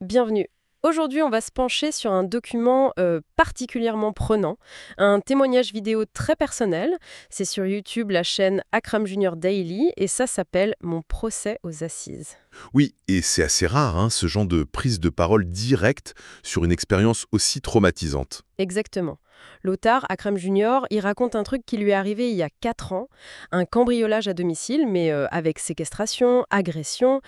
Bienvenue. Aujourd'hui, on va se pencher sur un document particulièrement prenant, un témoignage vidéo très personnel. C'est sur YouTube, la chaîne Akram Junior Daily, et ça s'appelle Mon procès aux assises. Oui, et c'est assez rare, ce genre de prise de parole directe sur une expérience aussi traumatisante. Exactement. L'auteur, Akram Junior, il raconte un truc qui lui est arrivé il y a 4 ans, un cambriolage à domicile, mais avec séquestration, agression,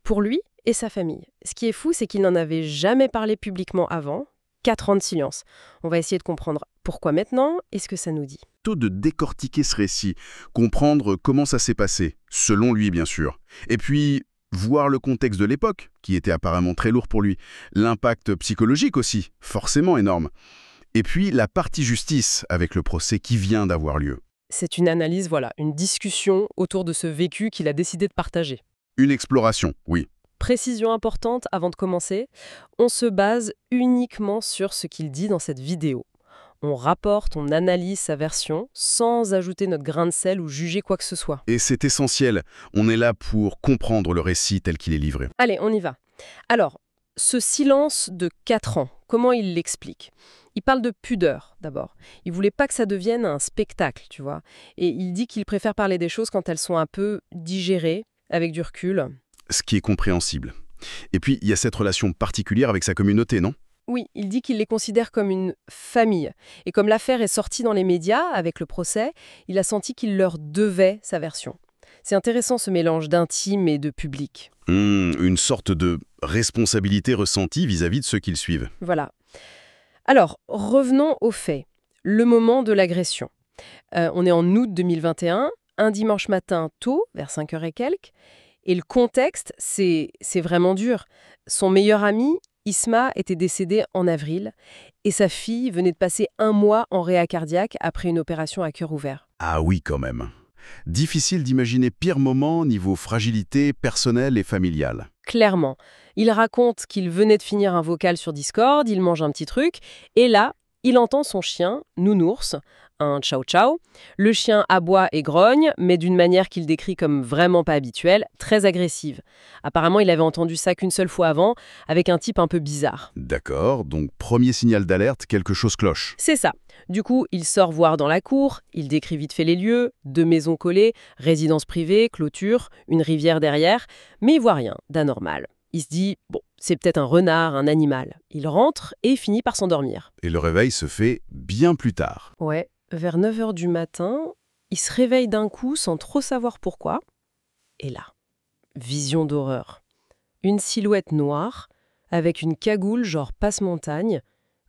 pour lui et sa famille. Ce qui est fou, c'est qu'il n'en avait jamais parlé publiquement avant. 4 ans de silence. On va essayer de comprendre pourquoi maintenant et ce que ça nous dit. Plutôt de décortiquer ce récit, comprendre comment ça s'est passé, selon lui bien sûr. Et puis, voir le contexte de l'époque, qui était apparemment très lourd pour lui. L'impact psychologique aussi, forcément énorme. Et puis, la partie justice, avec le procès qui vient d'avoir lieu. C'est une analyse, voilà, une discussion autour de ce vécu qu'il a décidé de partager. Une exploration, oui. Précision importante avant de commencer, on se base uniquement sur ce qu'il dit dans cette vidéo. On rapporte, on analyse sa version sans ajouter notre grain de sel ou juger quoi que ce soit. Et c'est essentiel, on est là pour comprendre le récit tel qu'il est livré. Allez, on y va. Alors, ce silence de 4 ans, comment il l'explique? Il parle de pudeur, d'abord. Il voulait pas que ça devienne un spectacle, tu vois. Et il dit qu'il préfère parler des choses quand elles sont un peu digérées, avec du recul. Ce qui est compréhensible. Et puis, il y a cette relation particulière avec sa communauté, non? Oui, il dit qu'il les considère comme une famille. Et comme l'affaire est sortie dans les médias avec le procès, il a senti qu'il leur devait sa version. C'est intéressant ce mélange d'intime et de public. Une sorte de responsabilité ressentie vis-à-vis de ceux qui le suivent. Voilà. Alors, revenons aux faits. Le moment de l'agression. On est en août 2021, un dimanche matin tôt, vers 5 heures et quelques. Et le contexte, c'est vraiment dur. Son meilleur ami, Isma, était décédé en avril et sa fille venait de passer 1 mois en réa cardiaque après une opération à cœur ouvert. Ah oui, quand même. Difficile d'imaginer pire moment niveau fragilité personnelle et familiale. Clairement. Il raconte qu'il venait de finir un vocal sur Discord, il mange un petit truc, et là, il entend son chien, Nounours, un chow-chow. Le chien aboie et grogne, mais d'une manière qu'il décrit comme vraiment pas habituelle, très agressive. Apparemment, il avait entendu ça qu'une seule fois avant, avec un type un peu bizarre. D'accord, donc premier signal d'alerte, quelque chose cloche. C'est ça. Du coup, il sort voir dans la cour, il décrit vite fait les lieux, 2 maisons collées, résidence privée, clôture, une rivière derrière, mais il voit rien d'anormal. Il se dit, bon, c'est peut-être un renard, un animal. Il rentre et finit par s'endormir. Et le réveil se fait bien plus tard. Ouais, vers 9 heures du matin, il se réveille d'un coup sans trop savoir pourquoi. Et là, vision d'horreur. Une silhouette noire, avec une cagoule genre passe-montagne,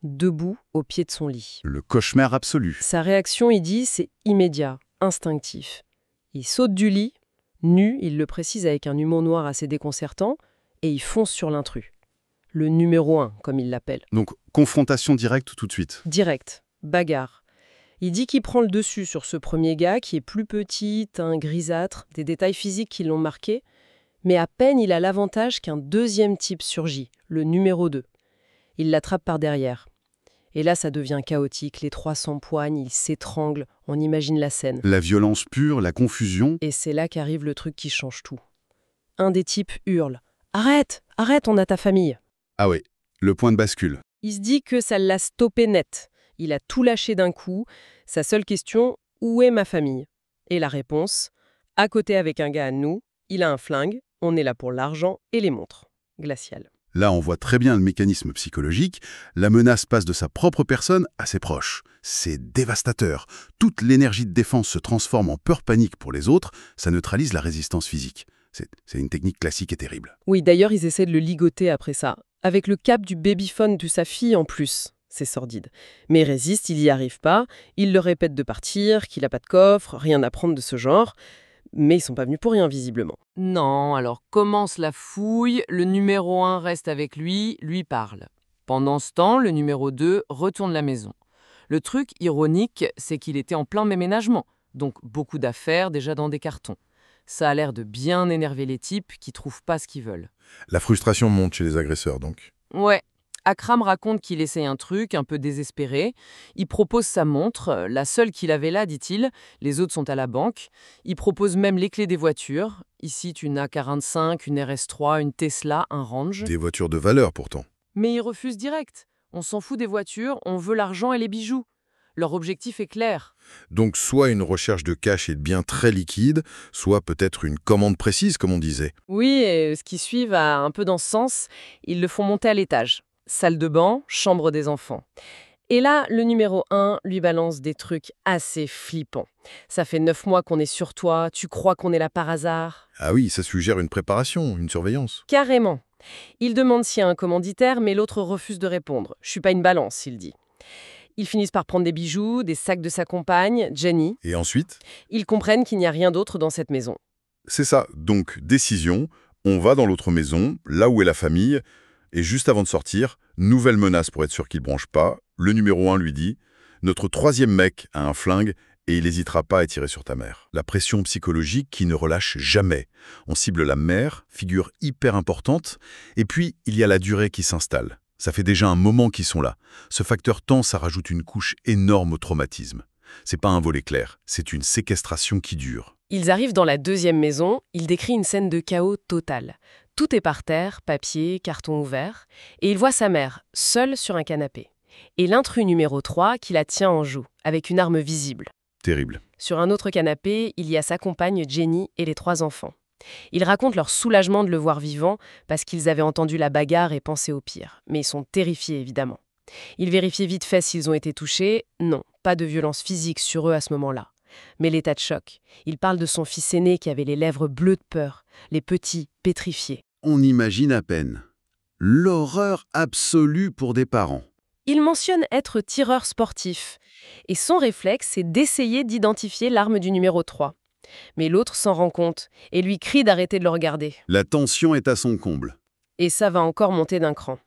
debout au pied de son lit. Le cauchemar absolu. Sa réaction, il dit, c'est immédiat, instinctif. Il saute du lit, nu, il le précise avec un humour noir assez déconcertant, et il fonce sur l'intrus. Le numéro 1, comme il l'appelle. Donc, confrontation directe tout de suite. Direct, bagarre. Il dit qu'il prend le dessus sur ce premier gars qui est plus petit, teint grisâtre, des détails physiques qui l'ont marqué, mais à peine il a l'avantage qu'un deuxième type surgit, le numéro 2. Il l'attrape par derrière. Et là, ça devient chaotique, les 3 s'empoignent, ils s'étranglent, on imagine la scène. La violence pure, la confusion. Et c'est là qu'arrive le truc qui change tout. Un des types hurle « Arrête, arrête, on a ta famille !» Ah ouais, le point de bascule. Il se dit que ça l'a stoppé net. Il a tout lâché d'un coup. Sa seule question, où est ma famille? Et la réponse, à côté avec un gars à nous, il a un flingue, on est là pour l'argent et les montres. Glacial. Là, on voit très bien le mécanisme psychologique. La menace passe de sa propre personne à ses proches. C'est dévastateur. Toute l'énergie de défense se transforme en peur-panique pour les autres. Ça neutralise la résistance physique. C'est une technique classique et terrible. Oui, d'ailleurs, ils essaient de le ligoter après ça. Avec le cap du babyphone de sa fille en plus. C'est sordide. Mais il résiste, il n'y arrive pas. Il leur répète de partir, qu'il n'a pas de coffre, rien à prendre de ce genre. Mais ils sont pas venus pour rien, visiblement. Non, alors commence la fouille, le numéro 1 reste avec lui parle. Pendant ce temps, le numéro 2 retourne la maison. Le truc ironique, c'est qu'il était en plein ménagement, donc beaucoup d'affaires déjà dans des cartons. Ça a l'air de bien énerver les types qui trouvent pas ce qu'ils veulent. La frustration monte chez les agresseurs, donc. Ouais, Akram raconte qu'il essaye un truc, un peu désespéré. Il propose sa montre, la seule qu'il avait là, dit-il. Les autres sont à la banque. Il propose même les clés des voitures. Ici, une A45, une RS3, une Tesla, un Range. Des voitures de valeur, pourtant. Mais il refuse direct. On s'en fout des voitures, on veut l'argent et les bijoux. Leur objectif est clair. Donc soit une recherche de cash et de biens très liquides, soit peut-être une commande précise, comme on disait. Oui, et ce qui suit va un peu dans ce sens. Ils le font monter à l'étage. Salle de bain, chambre des enfants. Et là, le numéro 1 lui balance des trucs assez flippants. Ça fait 9 mois qu'on est sur toi, tu crois qu'on est là par hasard? Ah oui, ça suggère une préparation, une surveillance. Carrément. Il demande s'il y a un commanditaire, mais l'autre refuse de répondre. Je suis pas une balance, il dit. Ils finissent par prendre des bijoux, des sacs de sa compagne, Jenny. Et ensuite, Ils comprennent qu'il n'y a rien d'autre dans cette maison. c'est ça. Donc, décision, on va dans l'autre maison, là où est la famille, et juste avant de sortir, nouvelle menace pour être sûr qu'il bronche pas. Le numéro 1 lui dit « Notre troisième mec a un flingue et il n'hésitera pas à tirer sur ta mère. » La pression psychologique qui ne relâche jamais. On cible la mère, figure hyper importante, et puis il y a la durée qui s'installe. Ça fait déjà un moment qu'ils sont là. Ce facteur temps, ça rajoute une couche énorme au traumatisme. C'est pas un vol éclair, c'est une séquestration qui dure. Ils arrivent dans la deuxième maison, il décrit une scène de chaos total. Tout est par terre, papier, carton ouvert, et il voit sa mère, seule sur un canapé. Et l'intrus numéro 3 qui la tient en joue, avec une arme visible. Terrible. Sur un autre canapé, il y a sa compagne Jenny et les 3 enfants. Ils racontent leur soulagement de le voir vivant parce qu'ils avaient entendu la bagarre et pensé au pire. Mais ils sont terrifiés, évidemment. Ils vérifient vite fait s'ils ont été touchés. Non, pas de violence physique sur eux à ce moment-là. Mais l'état de choc. Il parle de son fils aîné qui avait les lèvres bleues de peur, les petits pétrifiés. On imagine à peine. L'horreur absolue pour des parents. Il mentionne être tireur sportif. Et son réflexe, c'est d'essayer d'identifier l'arme du numéro 3. Mais l'autre s'en rend compte et lui crie d'arrêter de le regarder. La tension est à son comble. Et ça va encore monter d'un cran.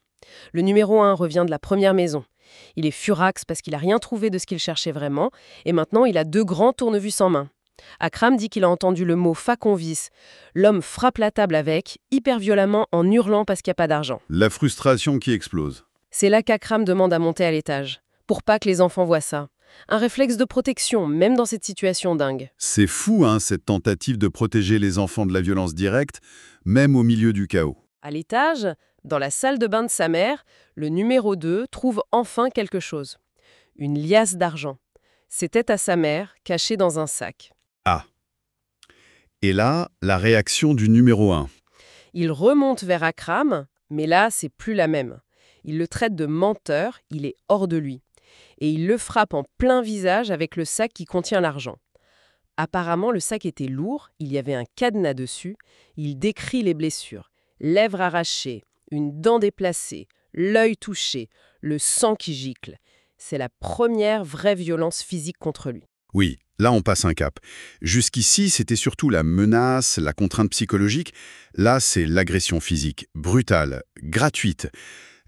Le numéro 1 revient de la première maison. Il est furax parce qu'il n'a rien trouvé de ce qu'il cherchait vraiment, et maintenant il a 2 grands tournevis en main. Akram dit qu'il a entendu le mot faconvis. L'homme frappe la table avec, hyper violemment, en hurlant parce qu'il n'y a pas d'argent. La frustration qui explose. C'est là qu'Akram demande à monter à l'étage, pour pas que les enfants voient ça. Un réflexe de protection, même dans cette situation dingue. C'est fou, cette tentative de protéger les enfants de la violence directe, même au milieu du chaos. À l'étage, dans la salle de bain de sa mère, le numéro 2 trouve enfin quelque chose. Une liasse d'argent. C'était à sa mère, cachée dans un sac. Ah. Et là, la réaction du numéro 1. Il remonte vers Akram, mais là, c'est plus la même. Il le traite de menteur, il est hors de lui. Et il le frappe en plein visage avec le sac qui contient l'argent. Apparemment, le sac était lourd, il y avait un cadenas dessus. Il décrit les blessures. Lèvres arrachées, une dent déplacée, l'œil touché, le sang qui gicle. C'est la première vraie violence physique contre lui. Oui, là on passe un cap. Jusqu'ici, c'était surtout la menace, la contrainte psychologique. Là, c'est l'agression physique, brutale, gratuite.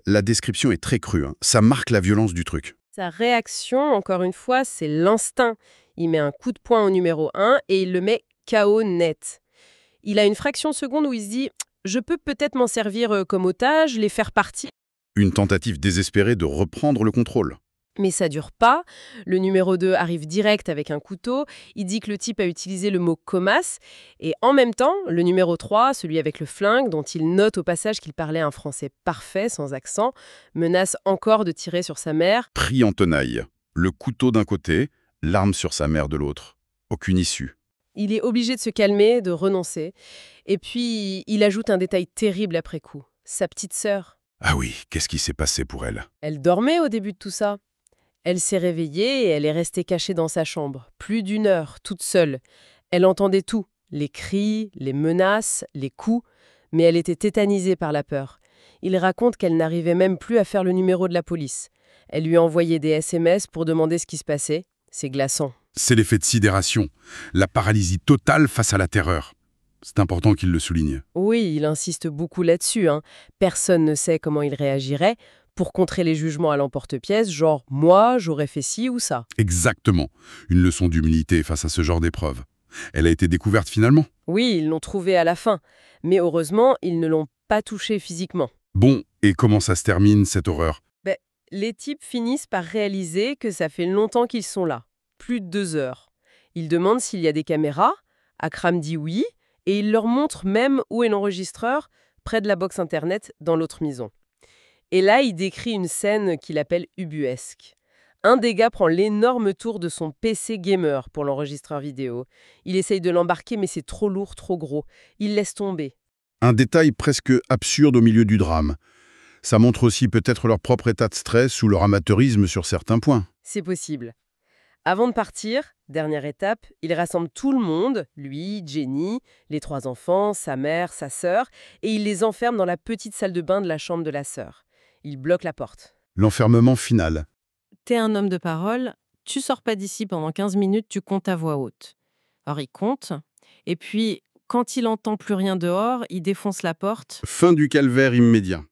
La description est très crue, ça marque la violence du truc. Sa réaction, encore une fois, c'est l'instinct. Il met un coup de poing au numéro 1 et il le met KO net. Il a une fraction de seconde où il se dit « Je peux peut-être m'en servir comme otage, les faire partir. » Une tentative désespérée de reprendre le contrôle. Mais ça dure pas. Le numéro 2 arrive direct avec un couteau. Il dit que le type a utilisé le mot « comas ». Et en même temps, le numéro 3, celui avec le flingue, dont il note au passage qu'il parlait un français parfait, sans accent, menace encore de tirer sur sa mère. Pris en tenaille. Le couteau d'un côté, l'arme sur sa mère de l'autre. Aucune issue. Il est obligé de se calmer, de renoncer. Et puis, il ajoute un détail terrible après coup. Sa petite sœur. Ah oui, qu'est-ce qui s'est passé pour elle? Elle dormait au début de tout ça. Elle s'est réveillée et elle est restée cachée dans sa chambre, plus d'1 heure, toute seule. Elle entendait tout, les cris, les menaces, les coups, mais elle était tétanisée par la peur. Il raconte qu'elle n'arrivait même plus à faire le numéro de la police. Elle lui a envoyé des SMS pour demander ce qui se passait. C'est glaçant. C'est l'effet de sidération, la paralysie totale face à la terreur. C'est important qu'il le souligne. Oui, il insiste beaucoup là-dessus. Personne ne sait comment il réagirait. Pour contrer les jugements à l'emporte-pièce, genre « moi, j'aurais fait ci ou ça ». Exactement. Une leçon d'humilité face à ce genre d'épreuve. Elle a été découverte finalement. Oui, ils l'ont trouvée à la fin. Mais heureusement, ils ne l'ont pas touchée physiquement. Bon, Et comment ça se termine, cette horreur? Ben, les types finissent par réaliser que ça fait longtemps qu'ils sont là, plus de 2 heures. Ils demandent s'il y a des caméras, Akram dit oui, et il leur montre même où est l'enregistreur, près de la box internet, dans l'autre maison. Et là, il décrit une scène qu'il appelle ubuesque. Un des gars prend l'énorme tour de son PC gamer pour l'enregistreur vidéo. Il essaye de l'embarquer, mais c'est trop lourd, trop gros. Il laisse tomber. Un détail presque absurde au milieu du drame. Ça montre aussi peut-être leur propre état de stress ou leur amateurisme sur certains points. C'est possible. Avant de partir, dernière étape, il rassemble tout le monde, lui, Jenny, les 3 enfants, sa mère, sa sœur, et il les enferme dans la petite salle de bain de la chambre de la sœur. Il bloque la porte. L'enfermement final. T'es un homme de parole, tu sors pas d'ici pendant 15 minutes, tu comptes à voix haute. Alors il compte, et puis quand il entend plus rien dehors, il défonce la porte. Fin du calvaire immédiat.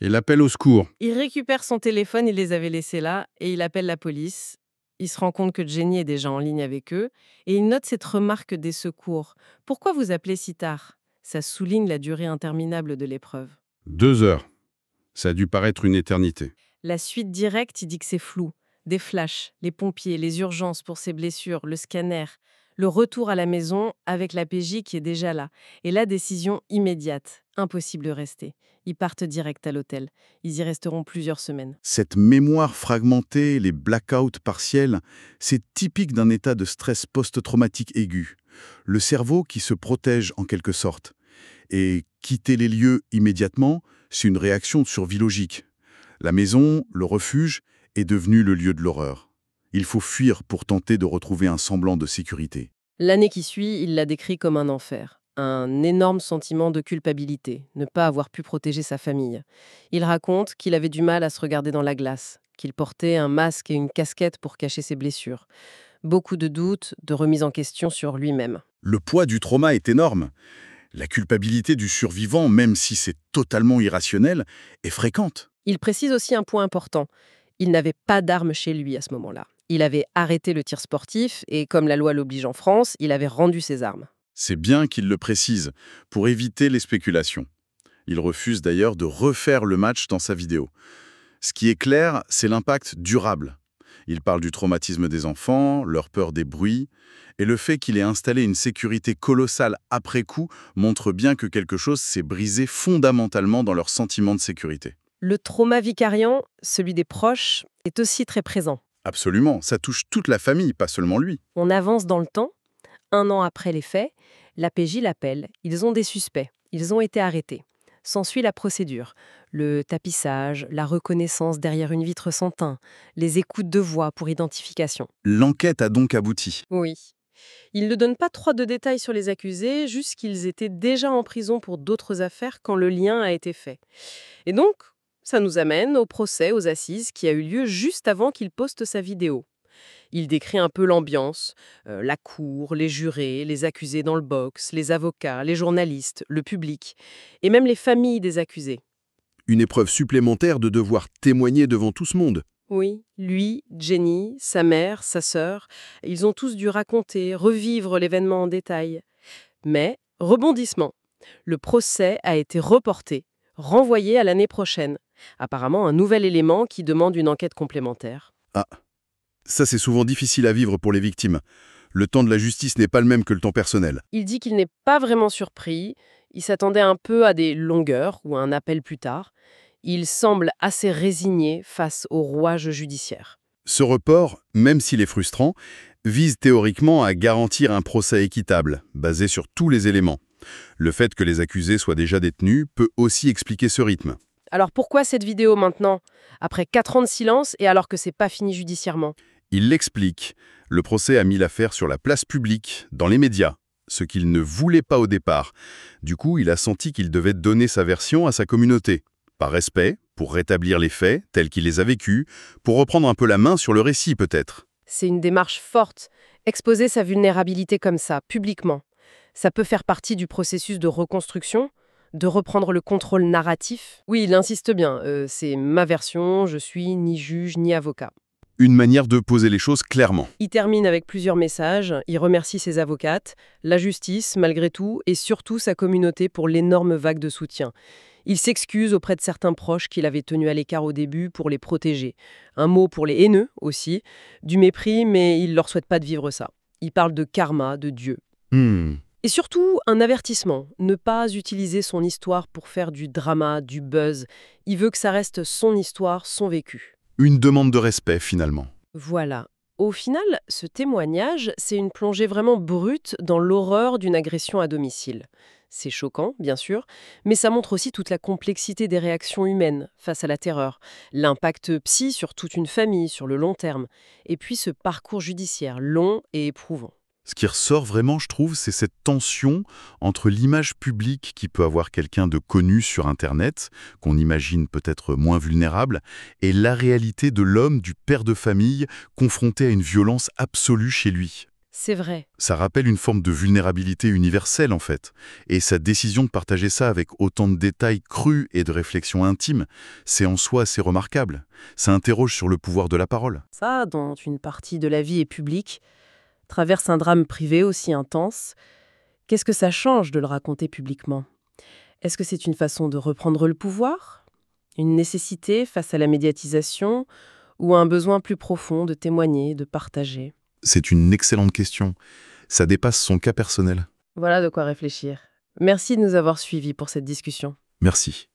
Et l'appel au secours. Il récupère son téléphone, il les avait laissés là, et il appelle la police. Il se rend compte que Jenny est déjà en ligne avec eux, et il note cette remarque des secours. Pourquoi vous appelez si tard? Ça souligne la durée interminable de l'épreuve. 2 heures. Ça a dû paraître une éternité. La suite directe, il dit que c'est flou. Des flashs, les pompiers, les urgences pour ses blessures, le scanner, le retour à la maison avec la PJ qui est déjà là. Et la décision immédiate. Impossible de rester. Ils partent direct à l'hôtel. Ils y resteront plusieurs semaines. Cette mémoire fragmentée, les blackouts partiels, c'est typique d'un état de stress post-traumatique aigu. Le cerveau qui se protège en quelque sorte. Et quitter les lieux immédiatement, c'est une réaction de survie logique. La maison, le refuge, est devenu le lieu de l'horreur. Il faut fuir pour tenter de retrouver un semblant de sécurité. L'année qui suit, il l'a décrit comme un enfer. Un énorme sentiment de culpabilité, ne pas avoir pu protéger sa famille. Il raconte qu'il avait du mal à se regarder dans la glace, qu'il portait un masque et une casquette pour cacher ses blessures. Beaucoup de doutes, de remises en question sur lui-même. Le poids du trauma est énorme. La culpabilité du survivant, même si c'est totalement irrationnel, est fréquente. Il précise aussi un point important. Il n'avait pas d'armes chez lui à ce moment-là. Il avait arrêté le tir sportif et, comme la loi l'oblige en France, il avait rendu ses armes. C'est bien qu'il le précise, pour éviter les spéculations. Il refuse d'ailleurs de refaire le match dans sa vidéo. Ce qui est clair, c'est l'impact durable. Il parle du traumatisme des enfants, leur peur des bruits, et le fait qu'il ait installé une sécurité colossale après coup montre bien que quelque chose s'est brisé fondamentalement dans leur sentiment de sécurité. Le trauma vicariant, celui des proches, est aussi très présent. Absolument, ça touche toute la famille, pas seulement lui. On avance dans le temps. 1 an après les faits, la PJ l'appelle. Ils ont des suspects. Ils ont été arrêtés. S'ensuit la procédure. Le tapissage, la reconnaissance derrière une vitre sans teint, les écoutes de voix pour identification. L'enquête a donc abouti. Oui. Il ne donne pas trop de détails sur les accusés, juste qu'ils étaient déjà en prison pour d'autres affaires quand le lien a été fait. Et donc, ça nous amène au procès aux assises qui a eu lieu juste avant qu'il poste sa vidéo. Il décrit un peu l'ambiance, la cour, les jurés, les accusés dans le box, les avocats, les journalistes, le public, et même les familles des accusés. Une épreuve supplémentaire de devoir témoigner devant tout ce monde. Oui, lui, Jenny, sa mère, sa sœur, ils ont tous dû raconter, revivre l'événement en détail. Mais, rebondissement, le procès a été reporté, renvoyé à l'année prochaine. Apparemment, un nouvel élément qui demande une enquête complémentaire. Ah, ça c'est souvent difficile à vivre pour les victimes. Le temps de la justice n'est pas le même que le temps personnel. Il dit qu'il n'est pas vraiment surpris, il s'attendait un peu à des longueurs ou à un appel plus tard. Il semble assez résigné face au rouage judiciaire. Ce report, même s'il est frustrant, vise théoriquement à garantir un procès équitable, basé sur tous les éléments. Le fait que les accusés soient déjà détenus peut aussi expliquer ce rythme. Alors pourquoi cette vidéo maintenant, après 4 ans de silence et alors que c'est pas fini judiciairement? Il l'explique. Le procès a mis l'affaire sur la place publique, dans les médias, ce qu'il ne voulait pas au départ. Du coup, il a senti qu'il devait donner sa version à sa communauté. Par respect, pour rétablir les faits tels qu'il les a vécus, pour reprendre un peu la main sur le récit peut-être. C'est une démarche forte. Exposer sa vulnérabilité comme ça, publiquement, ça peut faire partie du processus de reconstruction, de reprendre le contrôle narratif. Oui, il insiste bien, c'est ma version, je suis ni juge ni avocat. Une manière de poser les choses clairement. Il termine avec plusieurs messages, il remercie ses avocates, la justice malgré tout, et surtout sa communauté pour l'énorme vague de soutien. Il s'excuse auprès de certains proches qu'il avait tenus à l'écart au début pour les protéger. Un mot pour les haineux aussi, du mépris, mais il leur souhaite pas de vivre ça. Il parle de karma, de Dieu. Et surtout, un avertissement, ne pas utiliser son histoire pour faire du drama, du buzz. Il veut que ça reste son histoire, son vécu. Une demande de respect, finalement. Voilà. Au final, ce témoignage, c'est une plongée vraiment brute dans l'horreur d'une agression à domicile. C'est choquant, bien sûr, mais ça montre aussi toute la complexité des réactions humaines face à la terreur, l'impact psy sur toute une famille sur le long terme, et puis ce parcours judiciaire long et éprouvant. Ce qui ressort vraiment, je trouve, c'est cette tension entre l'image publique qui peut avoir quelqu'un de connu sur Internet, qu'on imagine peut-être moins vulnérable, et la réalité de l'homme, du père de famille, confronté à une violence absolue chez lui. C'est vrai. Ça rappelle une forme de vulnérabilité universelle, en fait. Et sa décision de partager ça avec autant de détails crus et de réflexions intimes, c'est en soi assez remarquable. Ça interroge sur le pouvoir de la parole. Ça, dont une partie de la vie est publique, traverse un drame privé aussi intense. Qu'est-ce que ça change de le raconter publiquement? Est-ce que c'est une façon de reprendre le pouvoir? Une nécessité face à la médiatisation? Ou un besoin plus profond de témoigner, de partager? C'est une excellente question. Ça dépasse son cas personnel. Voilà de quoi réfléchir. Merci de nous avoir suivis pour cette discussion. Merci.